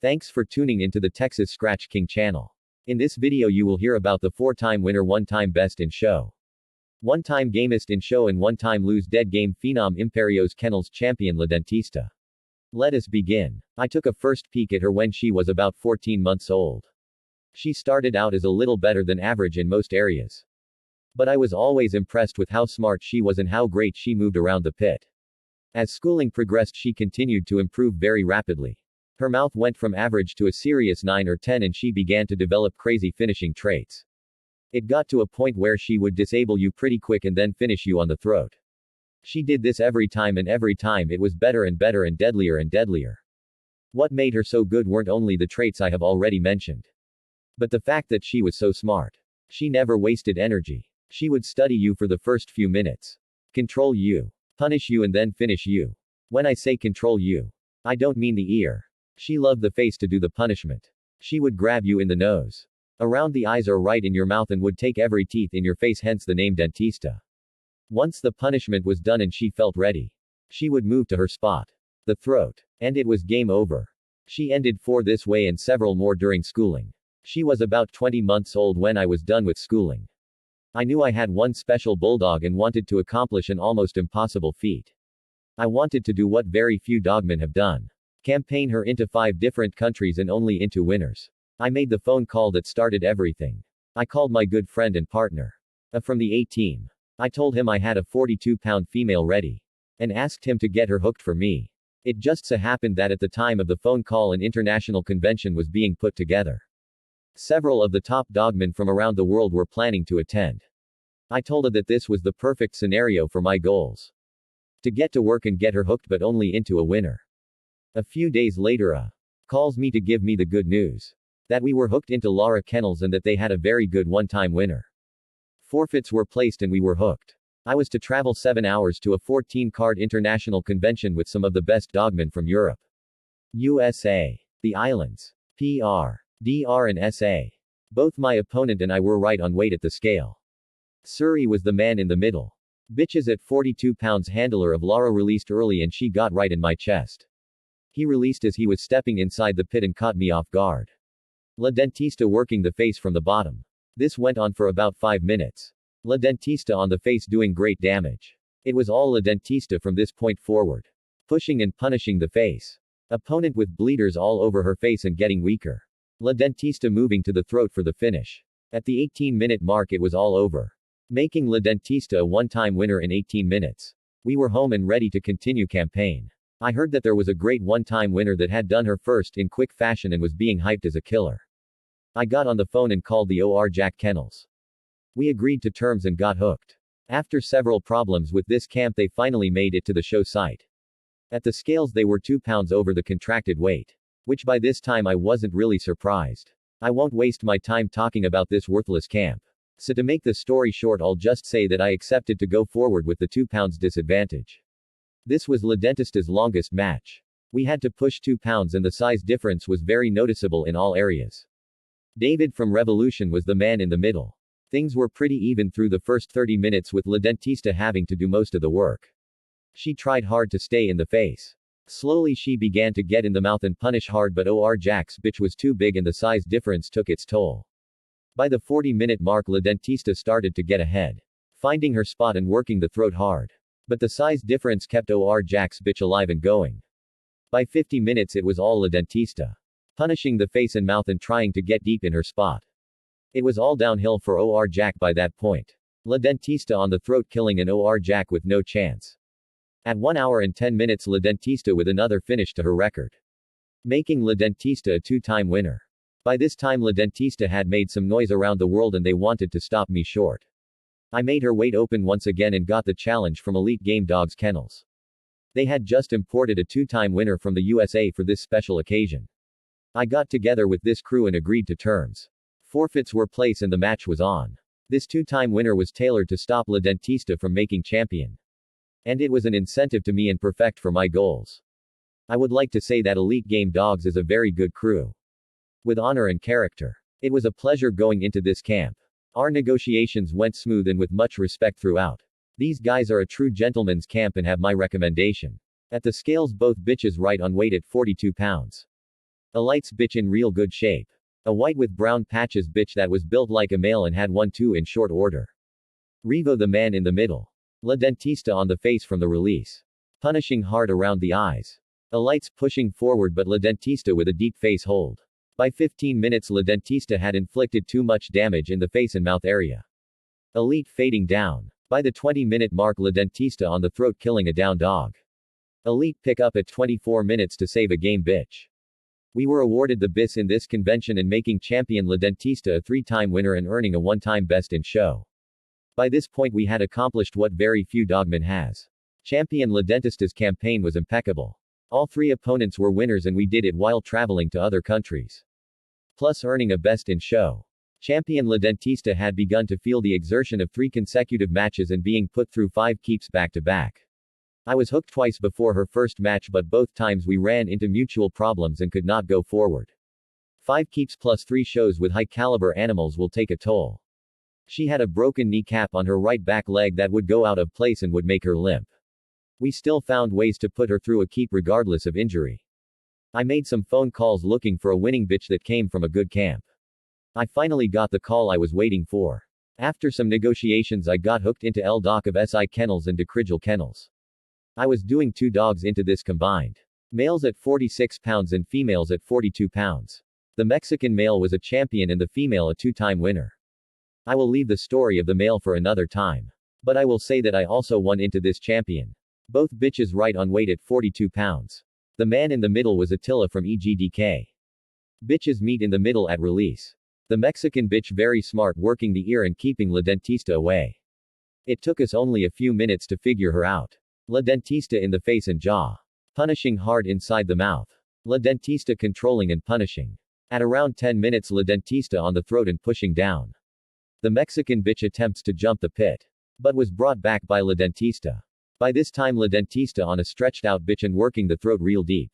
Thanks for tuning into the Texas Scratch King channel. In this video you will hear about the 4-time winner, 1-time best in show, 1-time gamest in show and 1-time lose dead game phenom Imperios Kennel's champion La Dentista. Let us begin. I took a first peek at her when she was about 14 months old. She started out as a little better than average in most areas. But I was always impressed with how smart she was and how great she moved around the pit. As schooling progressed she continued to improve very rapidly. Her mouth went from average to a serious 9 or 10 and she began to develop crazy finishing traits. It got to a point where she would disable you pretty quick and then finish you on the throat. She did this every time and every time it was better and better and deadlier and deadlier. What made her so good weren't only the traits I have already mentioned, but the fact that she was so smart. She never wasted energy. She would study you for the first few minutes, control you, punish you and then finish you. When I say control you, I don't mean the ear. She loved the face to do the punishment. She would grab you in the nose, around the eyes or right in your mouth and would take every teeth in your face, hence the name Dentista. Once the punishment was done and she felt ready, she would move to her spot, the throat, and it was game over. She ended 4 this way and several more during schooling. She was about 20 months old when I was done with schooling. I knew I had one special bulldog and wanted to accomplish an almost impossible feat. I wanted to do what very few dogmen have done. Campaign her into 5 different countries and only into winners. I made the phone call that started everything. I called my good friend and partner from the A team. I told him I had a 42-pound female ready, and asked him to get her hooked for me. It just so happened that at the time of the phone call an international convention was being put together. Several of the top dogmen from around the world were planning to attend. I told her that this was the perfect scenario for my goals. To get to work and get her hooked, but only into a winner. A few days later, calls me to give me the good news that we were hooked into Laura Kennels and that they had a very good 1-time winner. Forfeits were placed and we were hooked. I was to travel 7 hours to a 14-card international convention with some of the best dogmen from Europe, USA, the islands, PR, DR and SA. Both my opponent and I were right on weight at the scale. Suri was the man in the middle. Bitches at 42 pounds. Handler of Laura released early and she got right in my chest. He released as he was stepping inside the pit and caught me off guard. La Dentista working the face from the bottom. This went on for about 5 minutes. La Dentista on the face doing great damage. It was all La Dentista from this point forward. Pushing and punishing the face. Opponent with bleeders all over her face and getting weaker. La Dentista moving to the throat for the finish. At the 18-minute mark it was all over, making La Dentista a 1-time winner in 18 minutes. We were home and ready to continue campaign. I heard that there was a great 1-time winner that had done her first in quick fashion and was being hyped as a killer. I got on the phone and called the OR Jack Kennels. We agreed to terms and got hooked. After several problems with this camp they finally made it to the show site. At the scales they were 2 pounds over the contracted weight, which by this time I wasn't really surprised. I won't waste my time talking about this worthless camp. So to make the story short, I'll just say that I accepted to go forward with the 2 pounds disadvantage. This was La Dentista's longest match. We had to push 2 pounds and the size difference was very noticeable in all areas. David from Revolution was the man in the middle. Things were pretty even through the first 30 minutes with La Dentista having to do most of the work. She tried hard to stay in the face. Slowly she began to get in the mouth and punish hard, but OR Jack's bitch was too big and the size difference took its toll. By the 40-minute mark La Dentista started to get ahead, finding her spot and working the throat hard. But the size difference kept OR Jack's bitch alive and going. By 50 minutes it was all La Dentista, punishing the face and mouth and trying to get deep in her spot. It was all downhill for OR Jack by that point. La Dentista on the throat killing and OR Jack with no chance. At 1 hour and 10 minutes La Dentista with another finish to her record, making La Dentista a 2-time winner. By this time La Dentista had made some noise around the world and they wanted to stop me short. I made her weight open once again and got the challenge from Elite Game Dogs Kennels. They had just imported a 2-time winner from the USA for this special occasion. I got together with this crew and agreed to terms. Forfeits were placed and the match was on. This 2-time winner was tailored to stop La Dentista from making champion. And it was an incentive to me and perfect for my goals. I would like to say that Elite Game Dogs is a very good crew, with honor and character. It was a pleasure going into this camp. Our negotiations went smooth and with much respect throughout. These guys are a true gentleman's camp and have my recommendation. At the scales both bitches right on weight at 42 pounds. A lights bitch in real good shape. A white with brown patches bitch that was built like a male and had 1-2 in short order. Revo the man in the middle. La Dentista on the face from the release. Punishing hard around the eyes. A lights pushing forward but La Dentista with a deep face hold. By 15 minutes La Dentista had inflicted too much damage in the face and mouth area. Elite fading down. By the 20-minute mark La Dentista on the throat killing a down dog. Elite pick up at 24 minutes to save a game bitch. We were awarded the BIS in this convention and making champion La Dentista a 3-time winner and earning a 1-time best in show. By this point we had accomplished what very few dogmen has. Champion La Dentista's campaign was impeccable. All 3 opponents were winners and we did it while traveling to other countries. Plus earning a best in show. Champion La Dentista had begun to feel the exertion of 3 consecutive matches and being put through 5 keeps back to back. I was hooked twice before her first match but both times we ran into mutual problems and could not go forward. 5 keeps plus 3 shows with high caliber animals will take a toll. She had a broken kneecap on her right back leg that would go out of place and would make her limp. We still found ways to put her through a keep regardless of injury. I made some phone calls looking for a winning bitch that came from a good camp. I finally got the call I was waiting for. After some negotiations I got hooked into LDG of SI Kennels and Decridgel Kennels. I was doing 2 dogs into this combined. Males at 46 pounds and females at 42 pounds. The Mexican male was a champion and the female a 2-time winner. I will leave the story of the male for another time. But I will say that I also won into this champion. Both bitches right on weight at 42 pounds. The man in the middle was Attila from EGDK. Bitches meet in the middle at release. The Mexican bitch very smart working the ear and keeping La Dentista away. It took us only a few minutes to figure her out. La Dentista in the face and jaw. Punishing hard inside the mouth. La Dentista controlling and punishing. At around 10 minutes La Dentista on the throat and pushing down. The Mexican bitch attempts to jump the pit. But was brought back by La Dentista. By this time La Dentista on a stretched out bitch and working the throat real deep.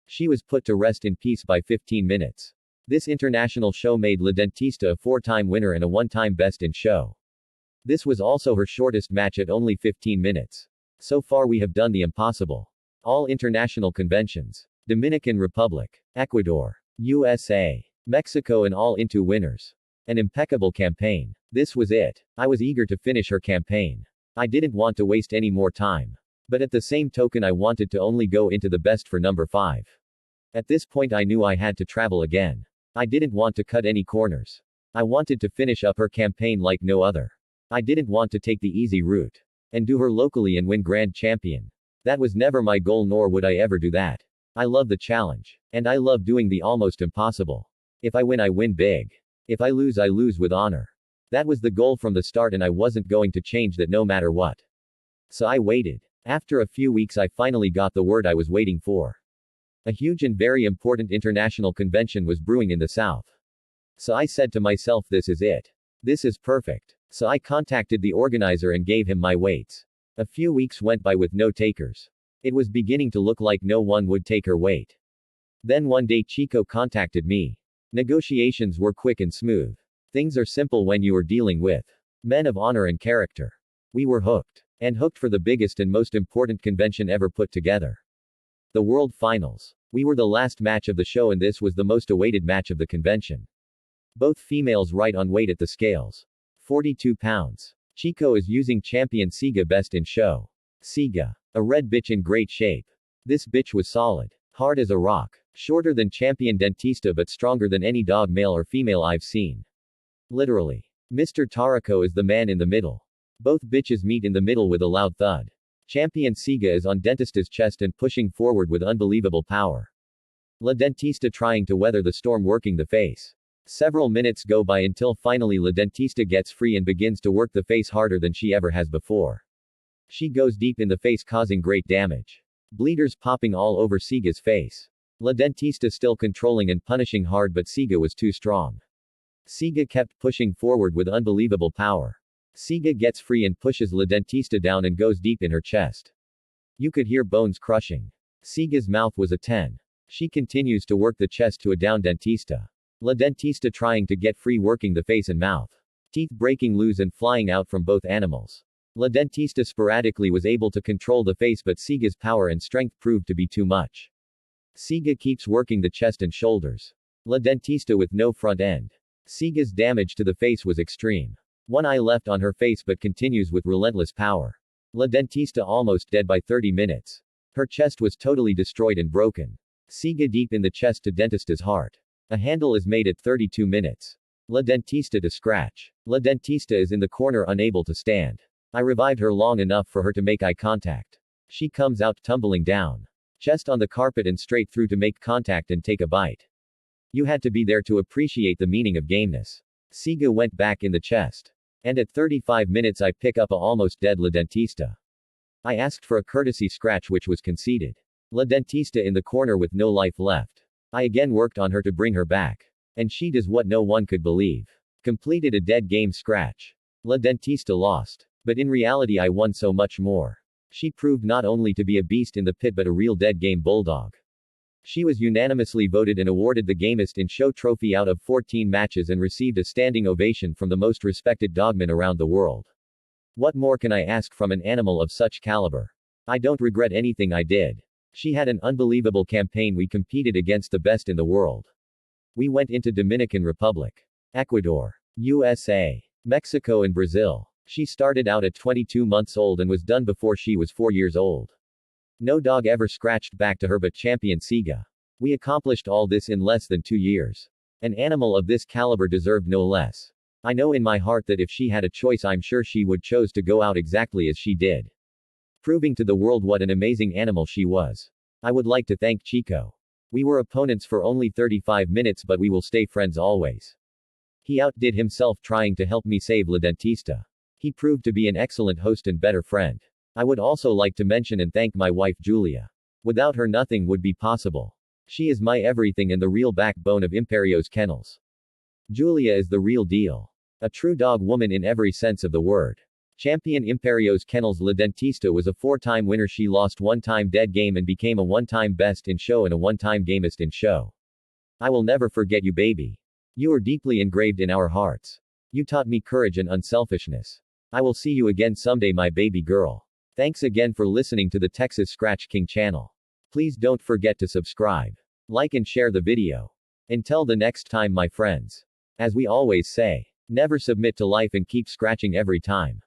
She was put to rest in peace by 15 minutes. This international show made La Dentista a 4-time winner and a 1-time best in show. This was also her shortest match at only 15 minutes. So far we have done the impossible. All international conventions. Dominican Republic, Ecuador, USA, Mexico and all into winners. An impeccable campaign. This was it. I was eager to finish her campaign. I didn't want to waste any more time. But at the same token I wanted to only go into the best for number 5. At this point I knew I had to travel again. I didn't want to cut any corners. I wanted to finish up her campaign like no other. I didn't want to take the easy route. And do her locally and win Grand Champion. That was never my goal nor would I ever do that. I love the challenge. And I love doing the almost impossible. If I win big. If I lose with honor. That was the goal from the start and I wasn't going to change that no matter what. So I waited. After a few weeks I finally got the word I was waiting for. A huge and very important international convention was brewing in the south. So I said to myself this is it. This is perfect. So I contacted the organizer and gave him my weights. A few weeks went by with no takers. It was beginning to look like no one would take her weight. Then one day Chico contacted me. Negotiations were quick and smooth. Things are simple when you are dealing with men of honor and character. We were hooked. And hooked for the biggest and most important convention ever put together. The World Finals. We were the last match of the show and this was the most awaited match of the convention. Both females right on weight at the scales. 42 pounds. Chico is using champion Siga best in show. Siga. A red bitch in great shape. This bitch was solid. Hard as a rock. Shorter than champion Dentista but stronger than any dog male or female I've seen. Literally. Mr. Taraco is the man in the middle. Both bitches meet in the middle with a loud thud. Champion Siga is on Dentista's chest and pushing forward with unbelievable power. La Dentista trying to weather the storm working the face. Several minutes go by until finally La Dentista gets free and begins to work the face harder than she ever has before. She goes deep in the face causing great damage. Bleeders popping all over Siga's face. La Dentista still controlling and punishing hard but Siga was too strong. Siga kept pushing forward with unbelievable power. Siga gets free and pushes La Dentista down and goes deep in her chest. You could hear bones crushing. Siga's mouth was a 10. She continues to work the chest to a down Dentista. La Dentista trying to get free working the face and mouth. Teeth breaking loose and flying out from both animals. La Dentista sporadically was able to control the face but Siga's power and strength proved to be too much. Siga keeps working the chest and shoulders. La Dentista with no front end. Siga's damage to the face was extreme. One eye left on her face but continues with relentless power. La Dentista almost dead by 30 minutes. Her chest was totally destroyed and broken. Siga deep in the chest to Dentista's heart. A handle is made at 32 minutes. La Dentista to scratch. La Dentista is in the corner unable to stand. I revived her long enough for her to make eye contact. She comes out tumbling down. Chest on the carpet and straight through to make contact and take a bite. You had to be there to appreciate the meaning of gameness. Siga went back in the chest. And at 35 minutes I pick up a almost dead La Dentista. I asked for a courtesy scratch which was conceded. La Dentista in the corner with no life left. I again worked on her to bring her back. And she does what no one could believe. Completed a dead game scratch. La Dentista lost. But in reality I won so much more. She proved not only to be a beast in the pit but a real dead game bulldog. She was unanimously voted and awarded the Gamest in Show trophy out of 14 matches and received a standing ovation from the most respected dogmen around the world. What more can I ask from an animal of such caliber? I don't regret anything I did. She had an unbelievable campaign. We competed against the best in the world. We went into Dominican Republic, Ecuador, USA, Mexico and Brazil. She started out at 22 months old and was done before she was 4 years old. No dog ever scratched back to her but champion Siga. We accomplished all this in less than 2 years. An animal of this caliber deserved no less. I know in my heart that if she had a choice I'm sure she would choose to go out exactly as she did. Proving to the world what an amazing animal she was. I would like to thank Chico. We were opponents for only 35 minutes but we will stay friends always. He outdid himself trying to help me save La Dentista. He proved to be an excellent host and better friend. I would also like to mention and thank my wife Julia. Without her nothing would be possible. She is my everything and the real backbone of Imperios Kennels. Julia is the real deal. A true dog woman in every sense of the word. Champion Imperios Kennels La Dentista was a 4-time winner. She lost 1-time dead game and became a 1-time best in show and a 1-time gamest in show. I will never forget you, baby. You are deeply engraved in our hearts. You taught me courage and unselfishness. I will see you again someday, my baby girl. Thanks again for listening to the Texas Scratch King channel. Please don't forget to subscribe, like and share the video. Until the next time, my friends. As we always say, never submit to life and keep scratching every time.